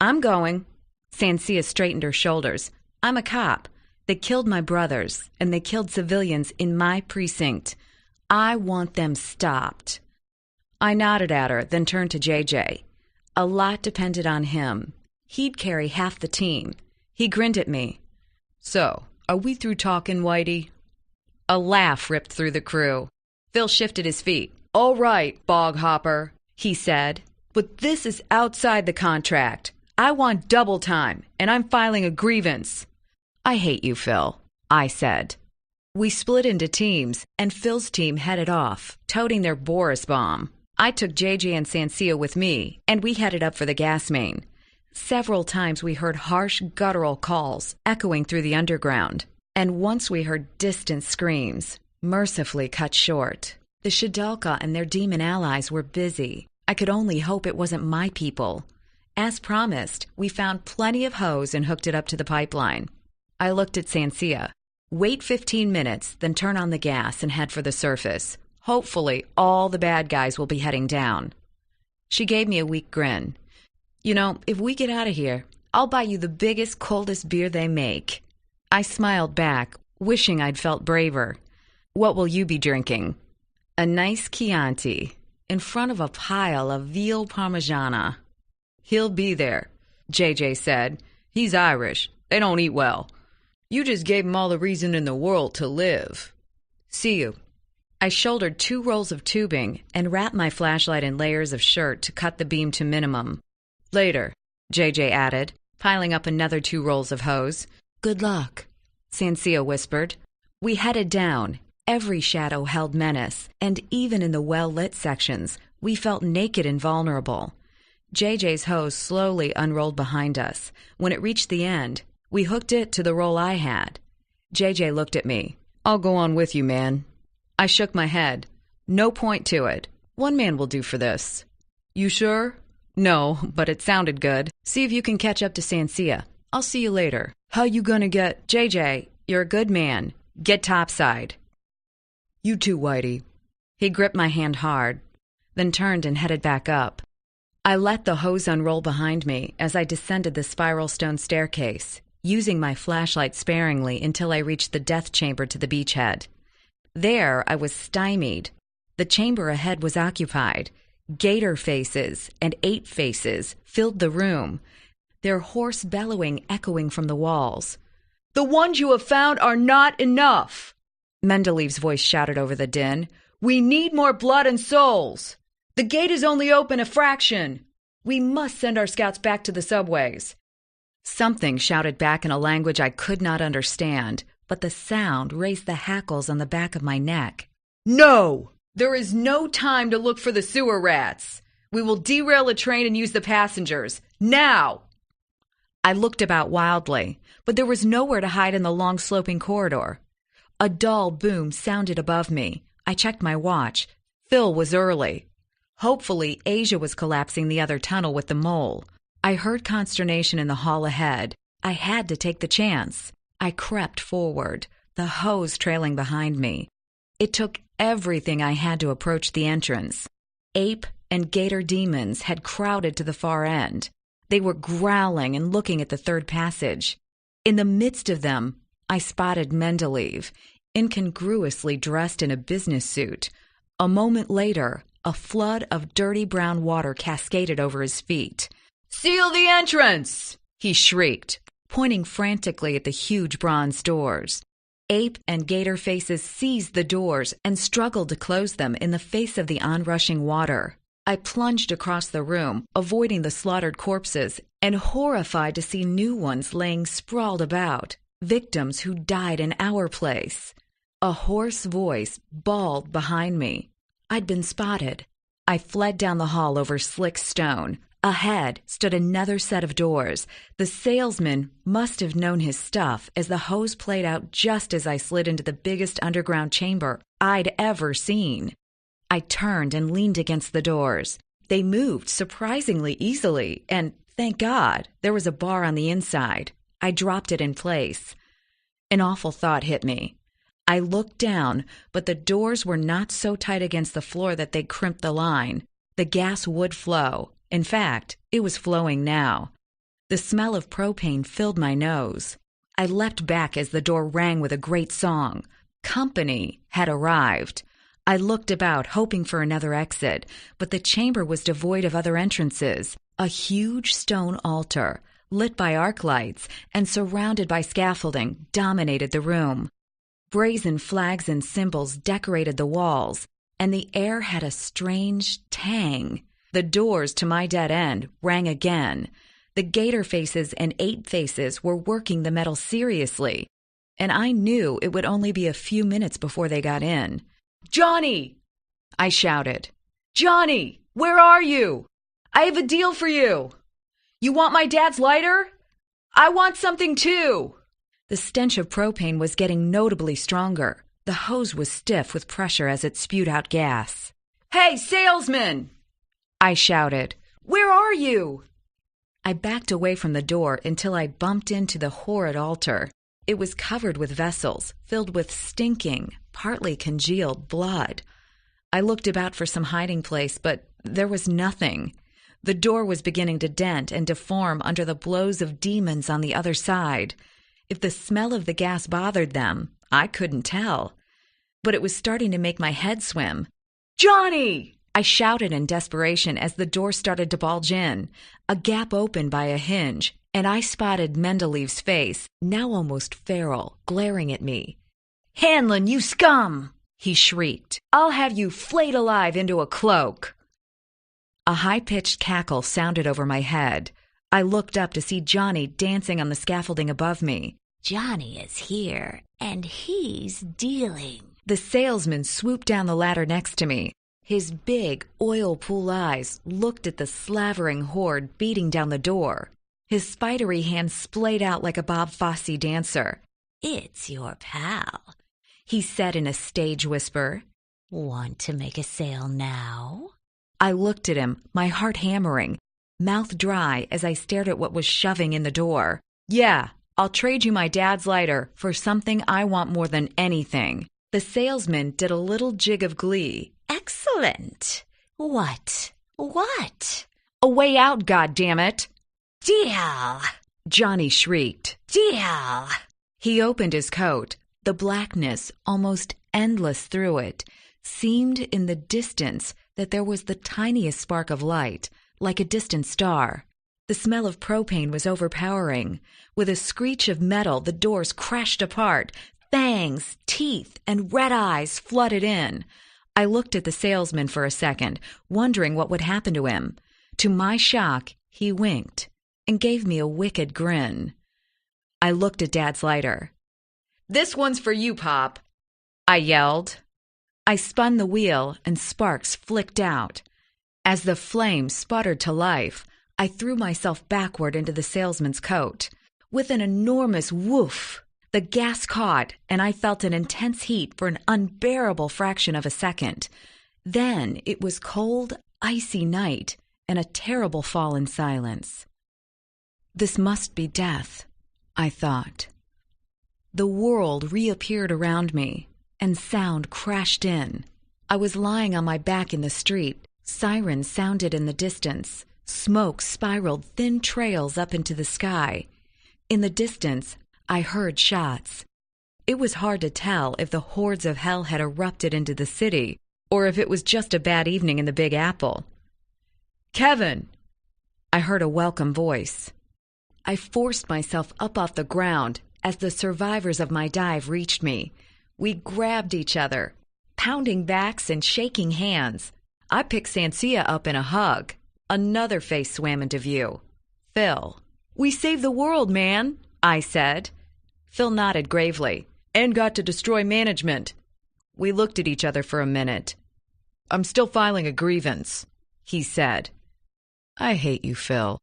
I'm going. Sansia straightened her shoulders. I'm a cop. They killed my brothers, and they killed civilians in my precinct. I want them stopped. I nodded at her, then turned to JJ. A lot depended on him. He'd carry half the team. He grinned at me. So, are we through talking, Whitey? A laugh ripped through the crew. Phil shifted his feet. All right, Bog Hopper, he said. But this is outside the contract. I want double time, and I'm filing a grievance. I hate you, Phil, I said. We split into teams, and Phil's team headed off, toting their Boris bomb. I took JJ and Sansia with me, and we headed up for the gas main. Several times we heard harsh, guttural calls echoing through the underground, and once we heard distant screams, mercifully cut short. The Shadalka and their demon allies were busy. I could only hope it wasn't my people. As promised, we found plenty of hose and hooked it up to the pipeline. I looked at Sansia. Wait 15 minutes, then turn on the gas and head for the surface. Hopefully, all the bad guys will be heading down. She gave me a weak grin. You know, if we get out of here, I'll buy you the biggest, coldest beer they make. I smiled back, wishing I'd felt braver. What will you be drinking? A nice Chianti, in front of a pile of veal parmigiana. He'll be there, JJ said. He's Irish. They don't eat well. You just gave him all the reason in the world to live. See you. I shouldered 2 rolls of tubing and wrapped my flashlight in layers of shirt to cut the beam to minimum. Later, JJ added, piling up another 2 rolls of hose. Good luck, Sansia whispered. We headed down. Every shadow held menace, and even in the well-lit sections, we felt naked and vulnerable. JJ's hose slowly unrolled behind us. When it reached the end, we hooked it to the roll I had. JJ looked at me. I'll go on with you, man. I shook my head. No point to it. 1 man will do for this. You sure? No, but it sounded good. See if you can catch up to Sansia. I'll see you later. How you gonna get... JJ, you're a good man. Get topside. You too, Whitey. He gripped my hand hard, then turned and headed back up. I let the hose unroll behind me as I descended the spiral stone staircase, using my flashlight sparingly until I reached the death chamber to the beachhead. There, I was stymied. The chamber ahead was occupied. Gator faces and ape faces filled the room, their hoarse bellowing echoing from the walls. The ones you have found are not enough, Mendeleev's voice shouted over the din. We need more blood and souls. The gate is only open a fraction. We must send our scouts back to the subways. Something shouted back in a language I could not understand, but the sound raised the hackles on the back of my neck. No! There is no time to look for the sewer rats. We will derail a train and use the passengers. Now! I looked about wildly, but there was nowhere to hide in the long sloping corridor. A dull boom sounded above me. I checked my watch. Phil was early. Hopefully, Asia was collapsing the other tunnel with the mole. I heard consternation in the hall ahead. I had to take the chance. I crept forward, the hose trailing behind me. It took everything I had to approach the entrance. Ape and gator demons had crowded to the far end. They were growling and looking at the third passage. In the midst of them, I spotted Mendeleev, incongruously dressed in a business suit. A moment later, a flood of dirty brown water cascaded over his feet. "Seal the entrance!" he shrieked, pointing frantically at the huge bronze doors. Ape and gator faces seized the doors and struggled to close them in the face of the onrushing water. I plunged across the room, avoiding the slaughtered corpses, and horrified to see new ones laying sprawled about, victims who died in our place. A hoarse voice bawled behind me. I'd been spotted. I fled down the hall over slick stone. Ahead stood another set of doors. The salesman must have known his stuff, as the hose played out just as I slid into the biggest underground chamber I'd ever seen. I turned and leaned against the doors. They moved surprisingly easily, and, thank God, there was a bar on the inside. I dropped it in place. An awful thought hit me. I looked down, but the doors were not so tight against the floor that they'd crimp the line. The gas would flow. In fact, it was flowing now. The smell of propane filled my nose. I leapt back as the door rang with a great song. Company had arrived. I looked about, hoping for another exit, but the chamber was devoid of other entrances. A huge stone altar, lit by arc lights and surrounded by scaffolding, dominated the room. Brazen flags and symbols decorated the walls, and the air had a strange tang. The doors to my dead end rang again. The gator faces and ape faces were working the metal seriously, and I knew it would only be a few minutes before they got in. "Johnny!" I shouted. "Johnny, where are you? I have a deal for you. You want my dad's lighter? I want something too." The stench of propane was getting notably stronger. The hose was stiff with pressure as it spewed out gas. "Hey, salesman!" I shouted. "Where are you?" I backed away from the door until I bumped into the horrid altar. It was covered with vessels, filled with stinking, partly congealed blood. I looked about for some hiding place, but there was nothing. The door was beginning to dent and deform under the blows of demons on the other side. If the smell of the gas bothered them, I couldn't tell. But it was starting to make my head swim. "Johnny!" I shouted in desperation as the door started to bulge in. A gap opened by a hinge, and I spotted Mendelev's face, now almost feral, glaring at me. "Hanlon, you scum!" he shrieked. "I'll have you flayed alive into a cloak." A high-pitched cackle sounded over my head. I looked up to see Johnny dancing on the scaffolding above me. "Johnny is here, and he's dealing." The salesman swooped down the ladder next to me. His big, oil-pool eyes looked at the slavering horde beating down the door. His spidery hand splayed out like a Bob Fosse dancer. "It's your pal," he said in a stage whisper. "Want to make a sale now?" I looked at him, my heart hammering, mouth dry as I stared at what was shoving in the door. "Yeah, I'll trade you my dad's lighter for something I want more than anything." The salesman did a little jig of glee. "Excellent. What? "A way out, goddammit!" "Deal!" Johnny shrieked. "Deal!" He opened his coat. The blackness, almost endless through it, seemed in the distance that there was the tiniest spark of light, like a distant star. The smell of propane was overpowering. With a screech of metal, the doors crashed apart. Fangs, teeth, and red eyes flooded in. I looked at the salesman for a second, wondering what would happen to him. To my shock, he winked and gave me a wicked grin. I looked at Dad's lighter. "This one's for you, Pop," I yelled. I spun the wheel and sparks flicked out. As the flame sputtered to life, I threw myself backward into the salesman's coat. With an enormous woof, the gas caught, and I felt an intense heat for an unbearable fraction of a second. Then it was cold, icy night, and a terrible fall in silence. This must be death, I thought. The world reappeared around me, and sound crashed in. I was lying on my back in the street. Sirens sounded in the distance. Smoke spiraled thin trails up into the sky. In the distance, I heard shots. It was hard to tell if the hordes of hell had erupted into the city, or if it was just a bad evening in the Big Apple. "Kevin!" I heard a welcome voice. I forced myself up off the ground as the survivors of my dive reached me. We grabbed each other, pounding backs and shaking hands. I picked Sansia up in a hug. Another face swam into view. Phil. "We saved the world, man," I said. Phil nodded gravely. "And got to destroy management." We looked at each other for a minute. "I'm still filing a grievance," he said. "I hate you, Phil."